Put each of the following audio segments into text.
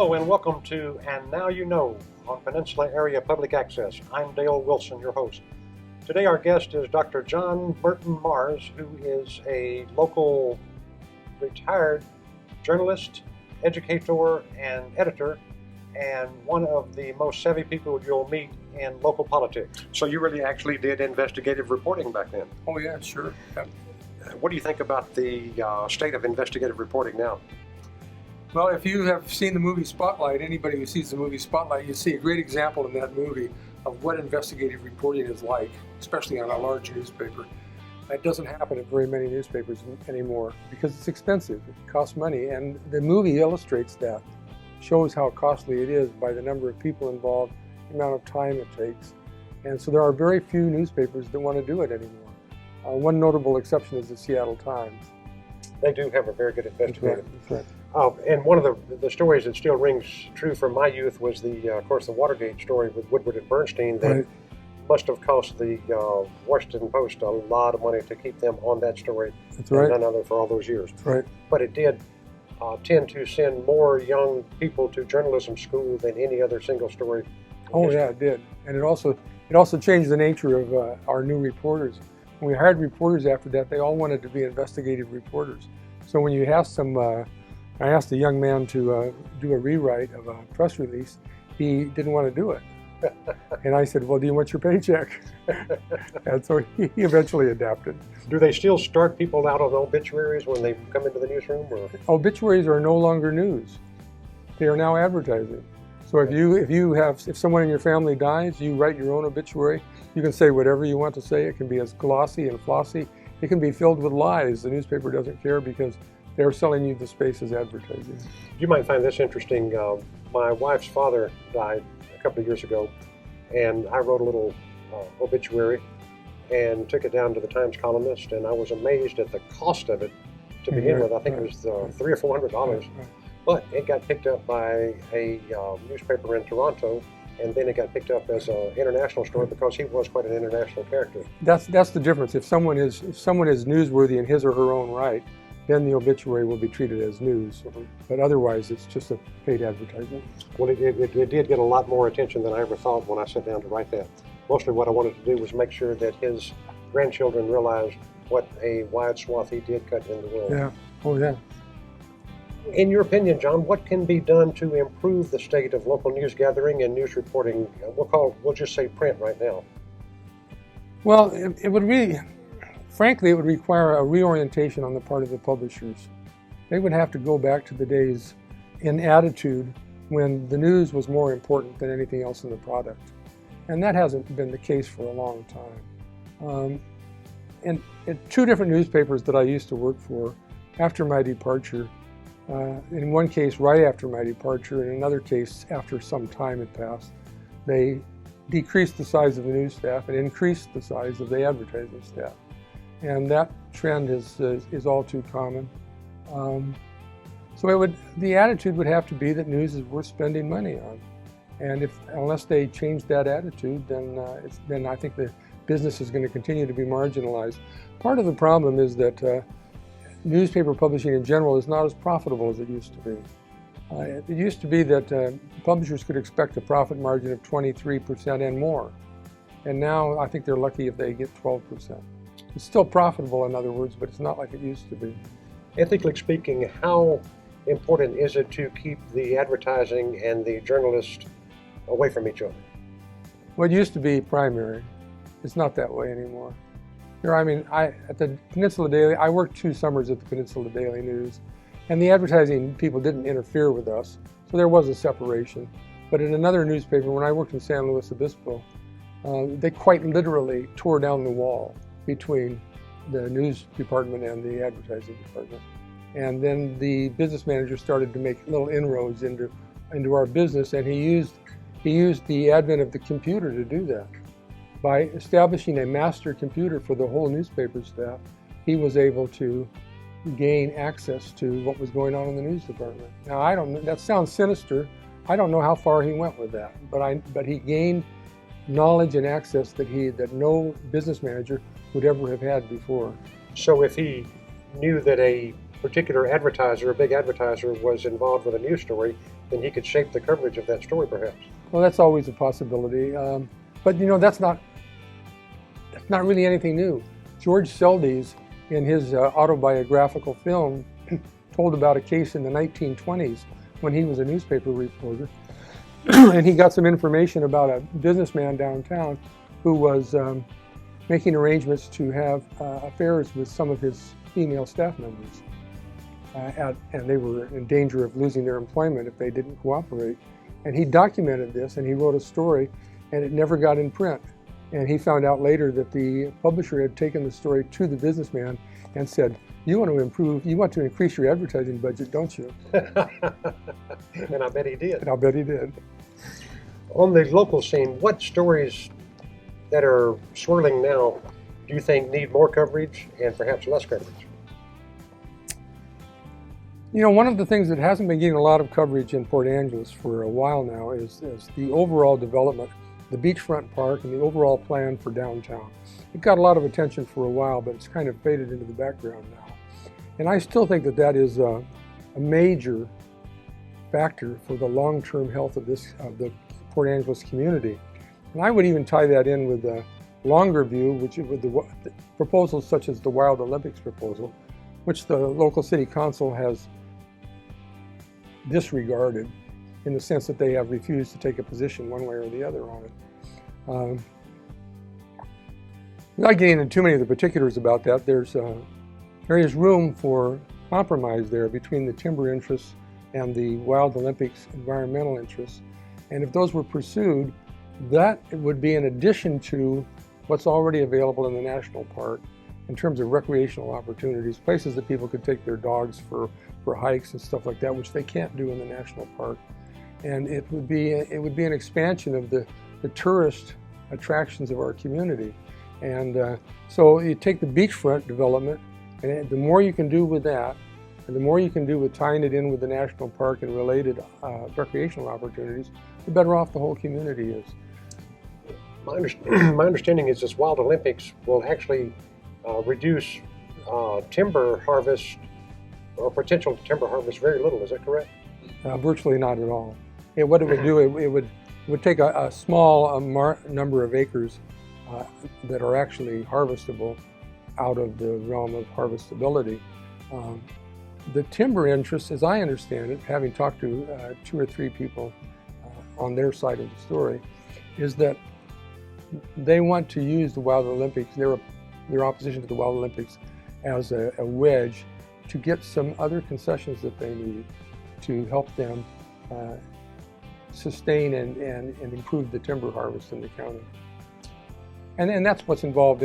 Hello and welcome to And Now You Know on Peninsula Area Public Access. I'm Dale Wilson, your host. Today our guest is Dr. John Burton Mars, who is a local retired journalist, educator, and editor, and one of the most savvy people you'll meet in local politics. So you really actually did investigative reporting back then? Oh yeah, sure. Yep. What do you think about the state of investigative reporting now? Well, if you have seen the movie Spotlight, anybody who sees the movie Spotlight, you see a great example in that movie of what investigative reporting is like, especially on a large newspaper. That doesn't happen at very many newspapers anymore because it's expensive. It costs money, and the movie illustrates that, shows how costly it is by the number of people involved, the amount of time it takes. And so there are very few newspapers that want to do it anymore. One notable exception is the Seattle Times. They do have a very good investigative. That's right. And one of the stories that still rings true from my youth was of course, the Watergate story with Woodward and Bernstein that Right. must have cost the Washington Post a lot of money to keep them on that story. That's right. And none other for all those years. That's right. But it did tend to send more young people to journalism school than any other single story. Oh yeah, it did. And it also changed the nature of our new reporters. When we hired reporters after that, they all wanted to be investigative reporters. So when you asked them, I asked a young man to do a rewrite of a press release. He didn't want to do it. And I said, well, do you want your paycheck? And so he eventually adapted. Do they still start people out on obituaries when they come into the newsroom? Or? Obituaries are no longer news. They are now advertising. So if someone in your family dies, you write your own obituary. You can say whatever you want to say. It can be as glossy and flossy. It can be filled with lies. The newspaper doesn't care because they're selling you the space as advertising. You might find this interesting. My wife's father died a couple of years ago, and I wrote a little obituary and took it down to the Times columnist, and I was amazed at the cost of it to begin with. I think it was $300 or $400. But it got picked up by a newspaper in Toronto, and then it got picked up as an international story because he was quite an international character. That's the difference. If someone is newsworthy in his or her own right, then the obituary will be treated as news. Mm-hmm. But otherwise, it's just a paid advertisement. Well, it did get a lot more attention than I ever thought when I sat down to write that. Mostly what I wanted to do was make sure that his grandchildren realized what a wide swath he did cut in the world. Yeah. Oh, yeah. In your opinion, John, what can be done to improve the state of local news gathering and news reporting? We'll just say print right now. Well, it would require a reorientation on the part of the publishers. They would have to go back to the days in attitude when the news was more important than anything else in the product. And that hasn't been the case for a long time. And two different newspapers that I used to work for after my departure, in one case right after my departure, in another case after some time had passed, they decreased the size of the news staff and increased the size of the advertising staff. And that trend is all too common. So the attitude would have to be that news is worth spending money on. And unless they change that attitude, then I think the business is going to continue to be marginalized. Part of the problem is that newspaper publishing in general is not as profitable as it used to be. It used to be that publishers could expect a profit margin of 23% and more. And now I think they're lucky if they get 12%. It's still profitable, in other words, but it's not like it used to be. Ethically speaking, how important is it to keep the advertising and the journalist away from each other? Well, it used to be primary. It's not that way anymore. At the Peninsula Daily, I worked 2 summers at the Peninsula Daily News, and the advertising people didn't interfere with us, so there was a separation. But in another newspaper, when I worked in San Luis Obispo, they quite literally tore down the wall between the news department and the advertising department. And then the business manager started to make little inroads into our business, and he used the advent of the computer to do that. By establishing a master computer for the whole newspaper staff, he was able to gain access to what was going on in the news department. Now, that sounds sinister. I don't know how far he went with that, but he gained knowledge and access that no business manager would ever have had before. So if he knew that a particular advertiser, a big advertiser, was involved with a news story, then he could shape the coverage of that story, perhaps. Well, that's always a possibility. But that's not really anything new. George Seldes, in his autobiographical film, told about a case in the 1920s when he was a newspaper reporter, and he got some information about a businessman downtown who was making arrangements to have affairs with some of his female staff members. And they were in danger of losing their employment if they didn't cooperate. And he documented this, and he wrote a story, and it never got in print. And he found out later that the publisher had taken the story to the businessman and said, you want to increase your advertising budget, don't you? And I bet he did. And I'll bet he did. On the local scene, what stories that are swirling now do you think need more coverage and perhaps less coverage? One of the things that hasn't been getting a lot of coverage in Port Angeles for a while now is the overall development, the beachfront park, and the overall plan for downtown. It got a lot of attention for a while, but it's kind of faded into the background now. And I still think that is a major factor for the long-term health of the Port Angeles community. And I would even tie that in with the longer view, with the proposals such as the Wild Olympics proposal, which the local city council has disregarded in the sense that they have refused to take a position one way or the other on it. Without getting into too many of the particulars about that, there is room for compromise there between the timber interests and the Wild Olympics environmental interests. And if those were pursued, that would be in addition to what's already available in the national park in terms of recreational opportunities, places that people could take their dogs for hikes and stuff like that, which they can't do in the national park. And it would be an expansion of the tourist attractions of our community. And so you take the beachfront development, and the more you can do with that, and the more you can do with tying it in with the national park and related recreational opportunities, the better off the whole community is. My understanding is this Wild Olympics will actually reduce timber harvest or potential timber harvest very little. Is that correct? Virtually not at all. What it would do, it would take a small number of acres that are actually harvestable out of the realm of harvestability. The timber interests, as I understand it, having talked to 2 or 3 people on their side of the story, is that they want to use the Wild Olympics, their opposition to the Wild Olympics, as a wedge to get some other concessions that they need to help them sustain and improve the timber harvest in the county. And that's what's involved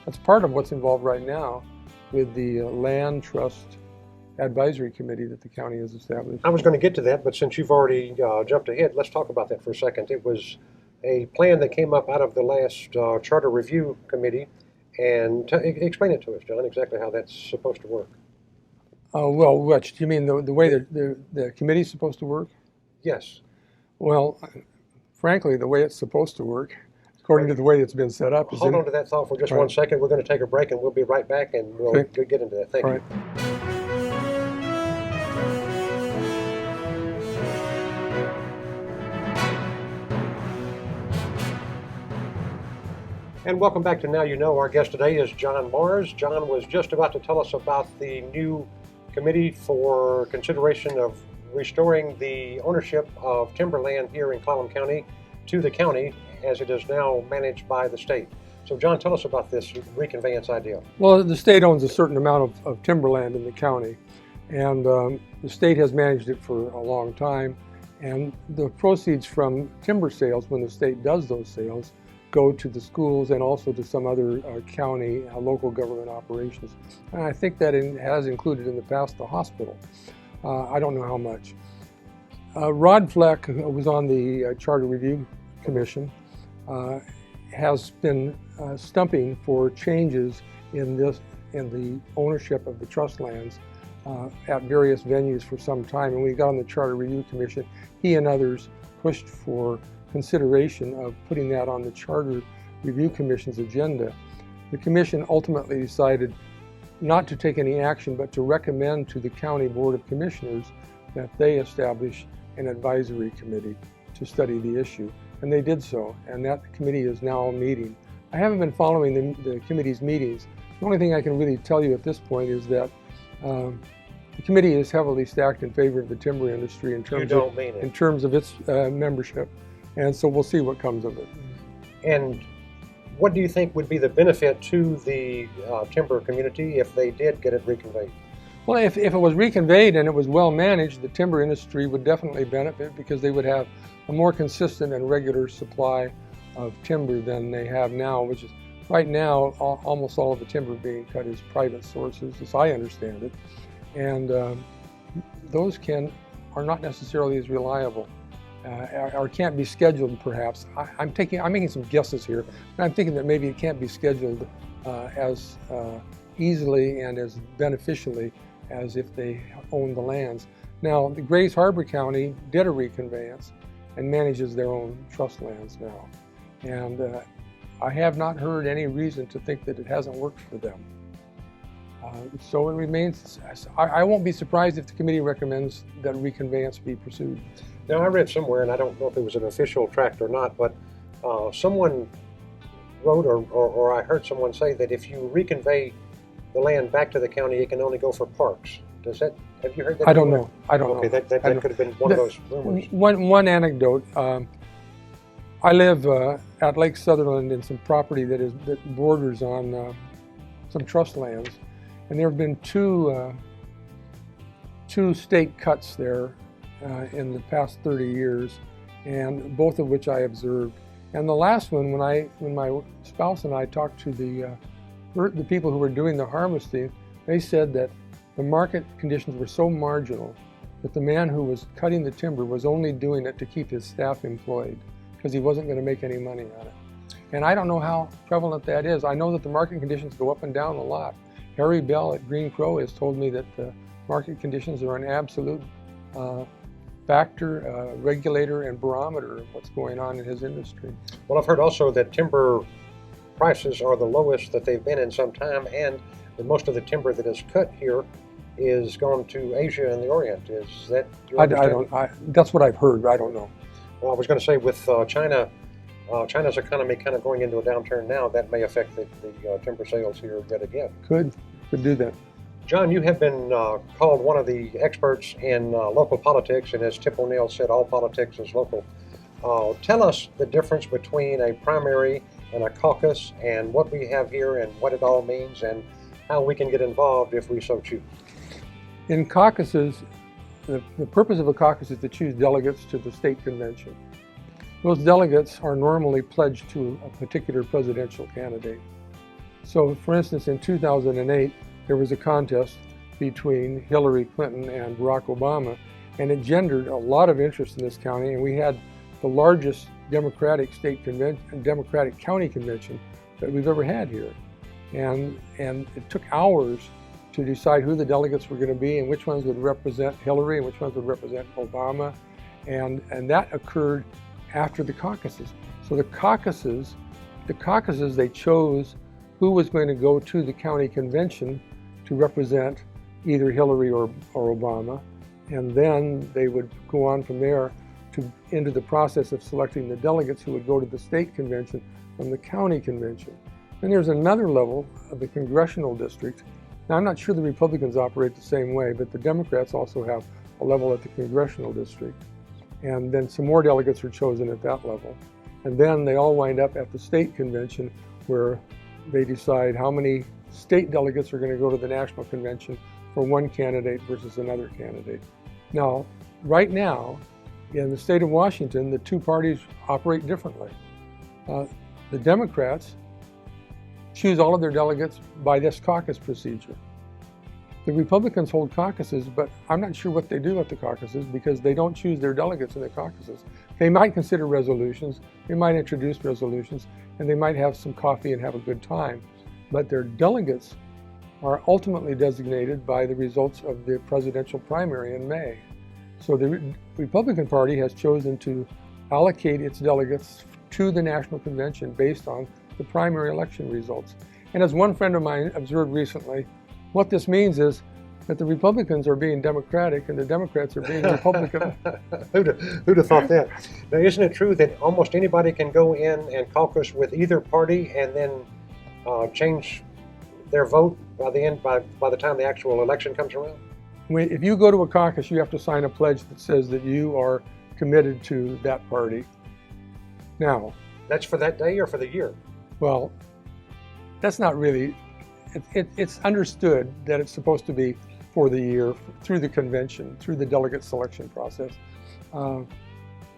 that's part of what's involved right now with the Land Trust Advisory Committee that the county has established. I was going to get to that, but since you've already jumped ahead, let's talk about that for a second. It was a plan that came up out of the last Charter Review Committee, and explain it to us, John, exactly how that's supposed to work. Well, what do you mean, the way that the committee is supposed to work? Yes. Well, frankly, the way it's supposed to work, according to the way it's been set up. Hold on to that thought for just 1 second. We're going to take a break, and we'll be right back, and we'll get into that. Thank you. And welcome back to Now You Know. Our guest today is John Mars. John was just about to tell us about the new committee for consideration of restoring the ownership of timberland here in Clallam County to the county, as it is now managed by the state. So John, tell us about this reconveyance idea. Well, the state owns a certain amount of timberland in the county, and the state has managed it for a long time, and the proceeds from timber sales, when the state does those sales, go to the schools and also to some other county local government operations. And I think that has included in the past the hospital. I don't know how much. Rod Fleck, who was on the Charter Review Commission, has been stumping for changes in the ownership of the trust lands at various venues for some time. And when he got on the Charter Review Commission, he and others pushed for consideration of putting that on the Charter Review Commission's agenda. The commission ultimately decided not to take any action, but to recommend to the County Board of Commissioners that they establish an advisory committee to study the issue. And they did so, and that committee is now meeting. I haven't been following the committee's meetings. The only thing I can really tell you at this point is that the committee is heavily stacked in favor of the timber industry in terms of its membership, and so we'll see what comes of it. And what do you think would be the benefit to the timber community if they did get it reconveyed? Well, if it was reconveyed and it was well managed, the timber industry would definitely benefit because they would have a more consistent and regular supply of timber than they have now, which is right now almost all of the timber being cut is private sources, as I understand it, and those are not necessarily as reliable or can't be scheduled. Perhaps I'm making some guesses here, but I'm thinking that maybe it can't be scheduled as easily and as beneficially as if they owned the lands. Now, the Grays Harbor County did a reconveyance and manages their own trust lands now. And I have not heard any reason to think that it hasn't worked for them. So it remains, I won't be surprised if the committee recommends that reconveyance be pursued. Now, I read somewhere, and I don't know if it was an official tract or not, but someone wrote or I heard someone say that if you reconvey the land back to the county, it can only go for parks. Have you heard that? I don't know. Okay, that could have been one of those rumors. One anecdote. I live at Lake Sutherland in some property that borders on some trust lands, and there have been two state cuts there in the past 30 years, and both of which I observed. And the last one, when my spouse and I talked to the people who were doing the harvesting, they said that the market conditions were so marginal that the man who was cutting the timber was only doing it to keep his staff employed because he wasn't going to make any money on it. And I don't know how prevalent that is. I know that the market conditions go up and down a lot. Harry Bell at Green Crow has told me that the market conditions are an absolute factor, regulator, and barometer of what's going on in his industry. Well, I've heard also that timber prices are the lowest that they've been in some time, and that most of the timber that is cut here is gone to Asia and the Orient. Is that your understanding? That's what I've heard. I don't know. Well, I was going to say with China's economy kind of going into a downturn now, that may affect the timber sales here yet again. Could do that. John, you have been called one of the experts in local politics, and as Tip O'Neill said, all politics is local. Tell us the difference between a primary and a caucus, and what we have here, and what it all means, and how we can get involved if we so choose. In caucuses, the purpose of a caucus is to choose delegates to the state convention. Those delegates are normally pledged to a particular presidential candidate. So, for instance, in 2008, there was a contest between Hillary Clinton and Barack Obama, and it gendered a lot of interest in this county, and we had the largest Democratic county convention that we've ever had here. And it took hours to decide who the delegates were going to be and which ones would represent Hillary and which ones would represent Obama. And that occurred after the caucuses. So the caucuses, they chose who was going to go to the county convention to represent either Hillary or Obama. And then they would go on from there into the process of selecting the delegates who would go to the state convention from the county convention. Then there's another level of the congressional district. Now, I'm not sure the Republicans operate the same way, but the Democrats also have a level at the congressional district. And then some more delegates are chosen at that level. And then they all wind up at the state convention, where they decide how many state delegates are going to go to the national convention for one candidate versus another candidate. Now, right now, in the state of Washington, the two parties operate differently. The Democrats choose all of their delegates by this caucus procedure. The Republicans hold caucuses, but I'm not sure what they do at the caucuses because they don't choose their delegates in the caucuses. They might consider resolutions, they might introduce resolutions, and they might have some coffee and have a good time. But their delegates are ultimately designated by the results of the presidential primary in May. So the Republican Party has chosen to allocate its delegates to the National Convention based on the primary election results. And as one friend of mine observed recently, what this means is But the Republicans are being Democratic and the Democrats are being Republican. Who'd have thought that? Now, isn't it true that almost anybody can go in and caucus with either party and then change their vote by the time the actual election comes around? If you go to a caucus, you have to sign a pledge that says that you are committed to that party. Now, that's for that day or for the year? Well, that's not really. It's understood that it's supposed to be for the year through the convention, through the delegate selection process. I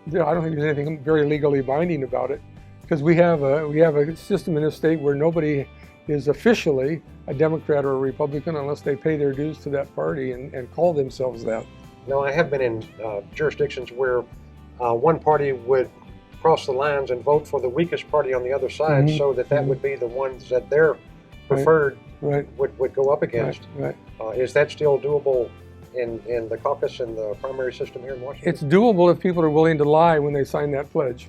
don't think there's anything very legally binding about it, because we have a system in this state where nobody is officially a Democrat or a Republican unless they pay their dues to that party and call themselves that. Now, I have been in jurisdictions where one party would cross the lines and vote for the weakest party on the other side, so that would be the ones that their preferred would go up against. Right. Is that still doable in the caucus and the primary system here in Washington? It's doable if people are willing to lie when they sign that pledge.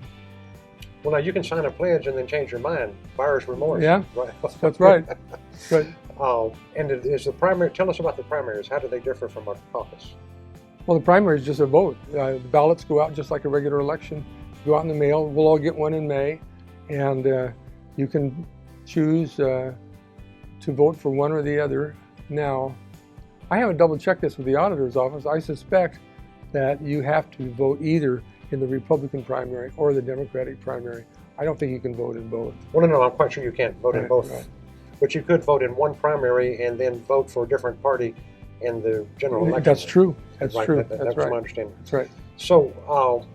Well, now you can sign a pledge and then change your mind. Buyer's remorse. Yeah, right. That's right. Right. And is the primary? Tell us about the primaries. How do they differ from a caucus? Well, the primary is just a vote. The ballots go out just like a regular election. Go out in the mail. We'll all get one in May, and you can choose to vote for one or the other. Now, I haven't double-checked this with the auditor's office. I suspect that you have to vote either in the Republican primary or the Democratic primary. I don't think you can vote in both. Well, no, I'm quite sure you can't vote in both. Right. But you could vote in one primary and then vote for a different party in the general election. That's true. That's right. true. That's right. my understanding. That's right. So,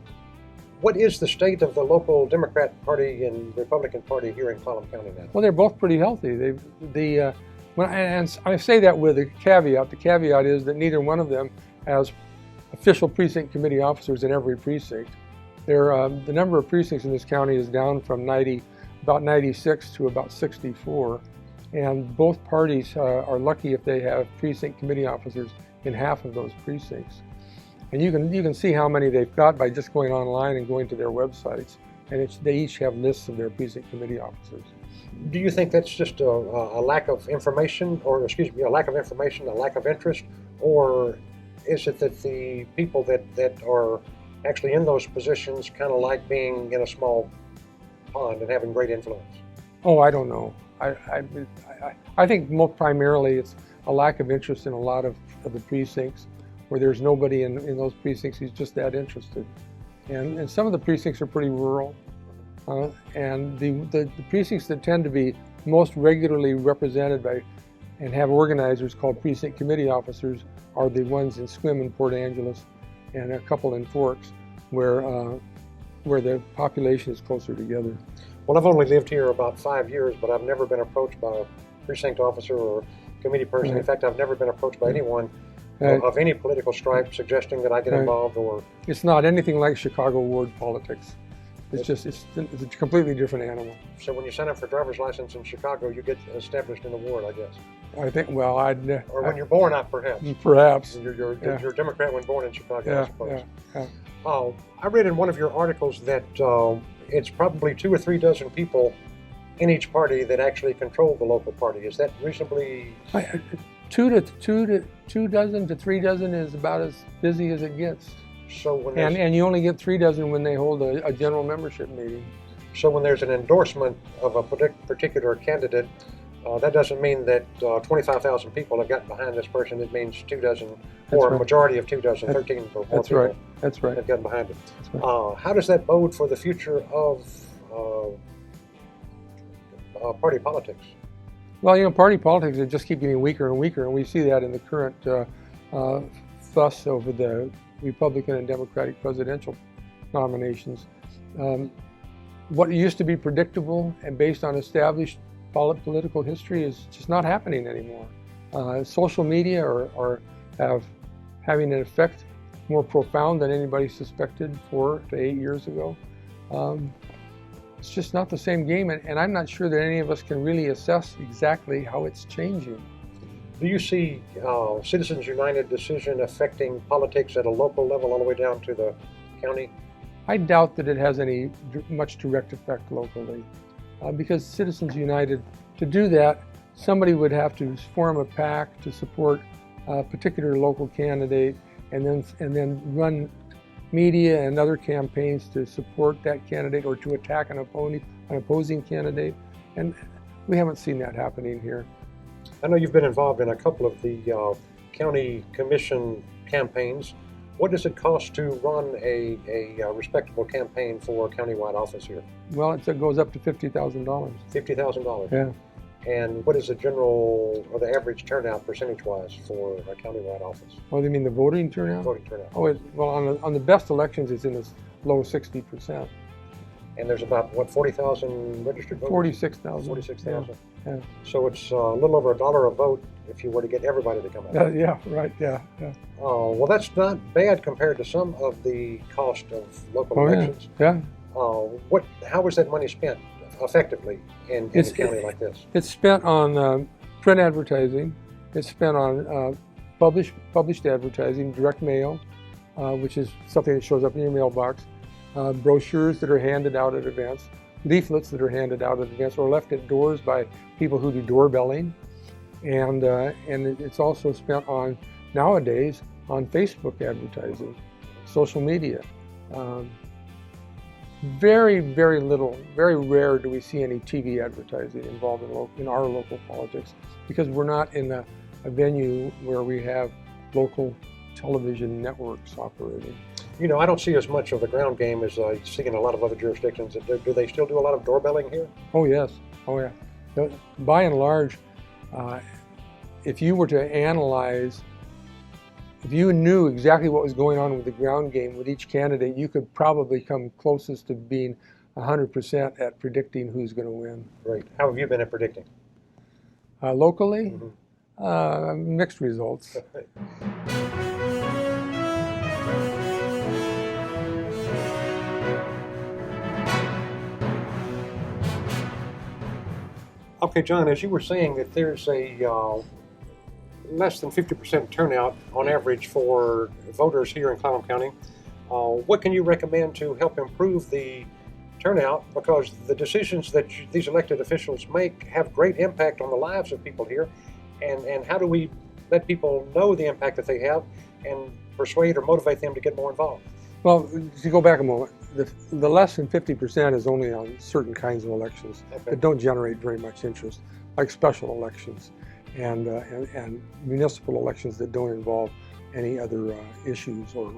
what is the state of the local Democrat Party and Republican Party here in Clallam County now? Well, they're both pretty healthy. And I say that with a caveat. The caveat is that neither one of them has official precinct committee officers in every precinct. The number of precincts in this county is down from about 96 to about 64. And both parties are lucky if they have precinct committee officers in half of those precincts. And you can see how many they've got by just going online and going to their websites. And they each have lists of their precinct committee officers. Do you think that's just a lack of information, a lack of interest, or is it that the people that are actually in those positions kind of like being in a small pond and having great influence? Oh, I don't know. I think most primarily it's a lack of interest in a lot of the precincts, where there's nobody in those precincts who's just that interested. And some of the precincts are pretty rural. And the precincts that tend to be most regularly represented by and have organizers called precinct committee officers are the ones in Sequim and Port Angeles and a couple in Forks, where the population is closer together. Well, I've only lived here about 5 years, but I've never been approached by a precinct officer or committee person. Right. In fact, I've never been approached by anyone Right. of any political stripe suggesting that I get Right. involved. Or It's not anything like Chicago ward politics. It's a completely different animal. So when you sign up for a driver's license in Chicago, you get established in a ward, I guess. I think. Well, Or when you're born, perhaps. perhaps. You're Yeah. a Democrat when born in Chicago, I suppose. Yeah. I read in one of your articles that it's probably 2 or 3 dozen people in each party that actually control the local party. Is that reasonably? 2 to 3 dozen is about as busy as it gets. So when And you only get 3 dozen when they hold a general membership meeting. So when there's an endorsement of a particular candidate, that doesn't mean that 25,000 people have gotten behind this person. It means 2 dozen, or a majority of 2 dozen, 13 or more That's people right. That's right. have gotten behind it. That's right. How does that bode for the future of party politics? Well, party politics just keep getting weaker and weaker, and we see that in the current fuss over the Republican and Democratic presidential nominations. What used to be predictable and based on established political history is just not happening anymore. Social media are having an effect more profound than anybody suspected 4 to 8 years ago. It's just not the same game, and I'm not sure that any of us can really assess exactly how it's changing. Do you see Citizens United decision affecting politics at a local level all the way down to the county? I doubt that it has any much direct effect locally, because Citizens United, to do that, somebody would have to form a PAC to support a particular local candidate, and then run media and other campaigns to support that candidate or to attack an opposing candidate. And we haven't seen that happening here. I know you've been involved in a couple of the county commission campaigns. What does it cost to run a respectable campaign for a countywide office here? Well, it goes up to $50,000. $50,000? Yeah. And what is the general or the average turnout percentage-wise for a countywide office? Oh, you mean the voting turnout? Voting turnout. Oh, well, on the best elections, it's in the low 60%. And there's about, what, 40,000 registered voters? 46,000. 46,000. Yeah. So it's a little over $1 a vote if you were to get everybody to come out. Yeah, right, yeah. Well, that's not bad compared to some of the cost of local elections. Yeah. How is that money spent effectively in a county like this? It's spent on print advertising. It's spent on published advertising, direct mail, which is something that shows up in your mailbox, brochures that are handed out at events, leaflets that are handed out at events or left at doors by people who do doorbelling, and it's also spent on, nowadays, on Facebook advertising, social media. Very, very little, very rare do we see any TV advertising involved in our local politics, because we're not in a venue where we have local television networks operating. You know, I don't see as much of the ground game as I see in a lot of other jurisdictions. Do they still do a lot of doorbelling here? Oh, yes. Oh, yeah. By and large, if you were to analyze, if you knew exactly what was going on with the ground game with each candidate, you could probably come closest to being 100% at predicting who's going to win. Great. How have you been at predicting? Locally, mixed results. Okay, John, as you were saying that there's a less than 50% turnout on average for voters here in Clallam County, what can you recommend to help improve the turnout? Because the decisions that these elected officials make have great impact on the lives of people here. And how do we let people know the impact that they have and persuade or motivate them to get more involved? Well, to go back a moment, the less than 50% is only on certain kinds of elections that don't generate very much interest, like special elections and municipal elections that don't involve any other issues or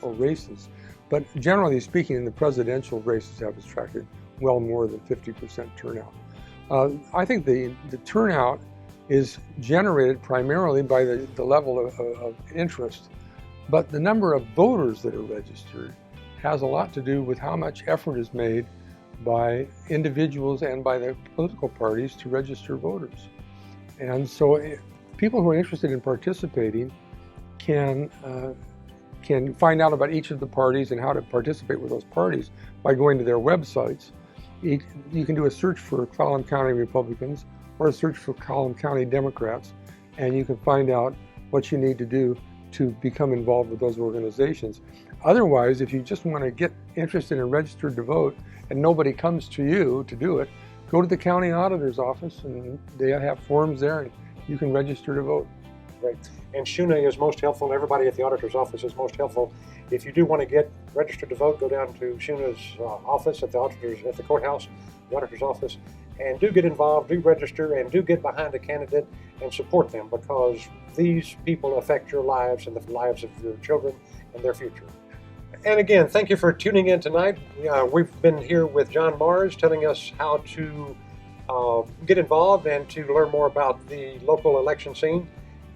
races. But generally speaking, the presidential races have attracted well more than 50% turnout. I think the turnout is generated primarily by the level of interest, but the number of voters that are registered has a lot to do with how much effort is made by individuals and by the political parties to register voters. And so people who are interested in participating can find out about each of the parties and how to participate with those parties by going to their websites. You can do a search for Clallam County Republicans or a search for Clallam County Democrats, and you can find out what you need to do to become involved with those organizations. Otherwise, if you just want to get interested and registered to vote and nobody comes to you to do it, go to the county auditor's office and they have forms there and you can register to vote. Right. And SHUNA is most helpful. Everybody at the auditor's office is most helpful. If you do want to get registered to vote, go down to SHUNA's office at the courthouse, the auditor's office, and do get involved, do register, and do get behind a candidate and support them, because these people affect your lives and the lives of your children and their future. And again, thank you for tuning in tonight. We've been here with John Mars telling us how to get involved and to learn more about the local election scene.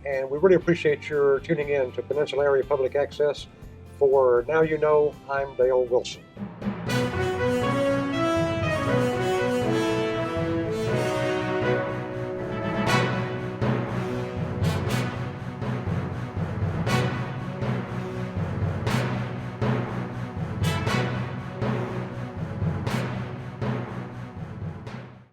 And we really appreciate your tuning in to Peninsula Area Public Access. For Now You Know, I'm Dale Wilson.